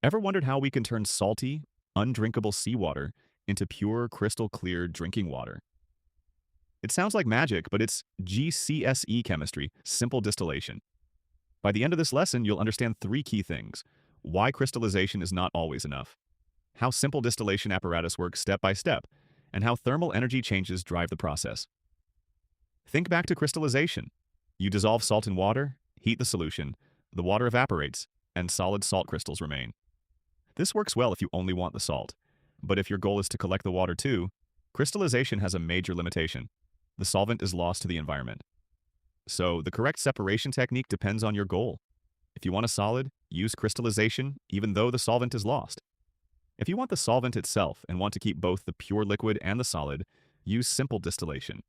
Ever wondered how we can turn salty, undrinkable seawater into pure, crystal clear drinking water? It sounds like magic, but it's GCSE chemistry, simple distillation. By the end of this lesson, you'll understand three key things: why crystallization is not always enough, how simple distillation apparatus works step by step, and how thermal energy changes drive the process. Think back to crystallization. You dissolve salt in water, heat the solution, the water evaporates, and solid salt crystals remain. This works well if you only want the salt. But if your goal is to collect the water too, crystallization has a major limitation. The solvent is lost to the environment. So the correct separation technique depends on your goal. If you want a solid, use crystallization even though the solvent is lost. If you want the solvent itself and want to keep both the pure liquid and the solid, use simple distillation.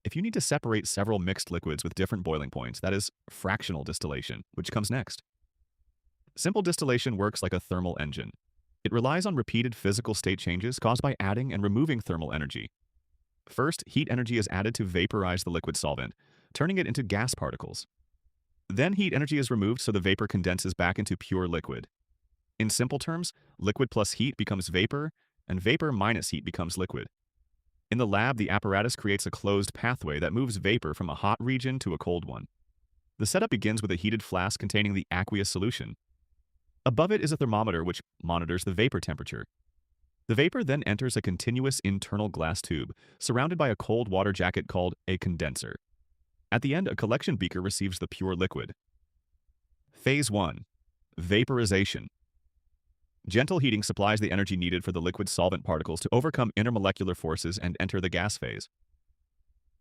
If you need to separate several mixed liquids with different boiling points, that is fractional distillation, which comes next. Simple distillation works like a thermal engine. It relies on repeated physical state changes caused by adding and removing thermal energy. First, heat energy is added to vaporize the liquid solvent, turning it into gas particles. Then heat energy is removed so the vapor condenses back into pure liquid. In simple terms, liquid plus heat becomes vapor, and vapor minus heat becomes liquid. In the lab, the apparatus creates a closed pathway that moves vapor from a hot region to a cold one. The setup begins with a heated flask containing the aqueous solution. Above it is a thermometer which monitors the vapor temperature. The vapor then enters a continuous internal glass tube, surrounded by a cold water jacket called a condenser. At the end, a collection beaker receives the pure liquid. Phase 1. Vaporization. Gentle heating supplies the energy needed for the liquid solvent particles to overcome intermolecular forces and enter the gas phase.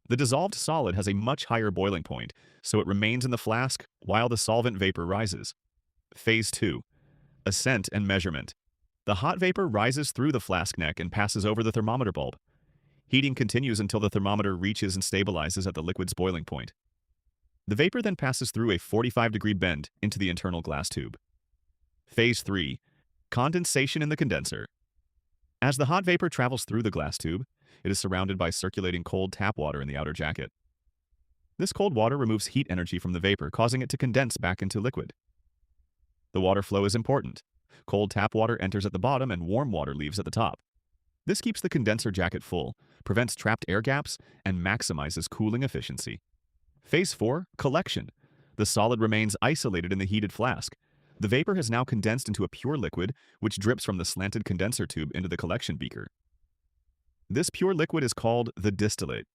The dissolved solid has a much higher boiling point, so it remains in the flask while the solvent vapor rises. Phase 2. Ascent and measurement. The hot vapor rises through the flask neck and passes over the thermometer bulb. Heating continues until the thermometer reaches and stabilizes at the liquid's boiling point. The vapor then passes through a 45-degree bend into the internal glass tube. Phase 3. Condensation in the condenser. As the hot vapor travels through the glass tube, it is surrounded by circulating cold tap water in the outer jacket. This cold water removes heat energy from the vapor, causing it to condense back into liquid. The water flow is important. Cold tap water enters at the bottom and warm water leaves at the top. This keeps the condenser jacket full, prevents trapped air gaps, and maximizes cooling efficiency. Phase 4. Collection. The solid remains isolated in the heated flask. The vapor has now condensed into a pure liquid, which drips from the slanted condenser tube into the collection beaker. This pure liquid is called the distillate.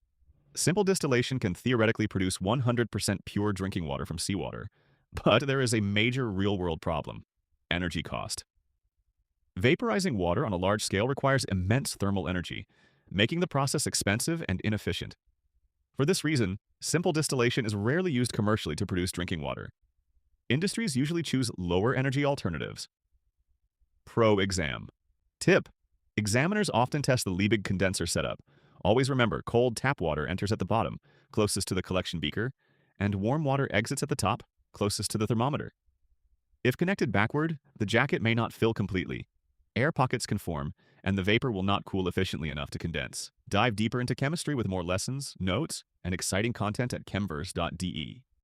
Simple distillation can theoretically produce 100% pure drinking water from seawater, but there is a major real-world problem: energy cost. Vaporizing water on a large scale requires immense thermal energy, making the process expensive and inefficient. For this reason, simple distillation is rarely used commercially to produce drinking water. Industries usually choose lower energy alternatives. Pro exam. Tip: examiners often test the Liebig condenser setup. Always remember, cold tap water enters at the bottom, closest to the collection beaker, and warm water exits at the top, closest to the thermometer. If connected backward, the jacket may not fill completely. Air pockets can form, and the vapor will not cool efficiently enough to condense. Dive deeper into chemistry with more lessons, notes, and exciting content at chemverse.de.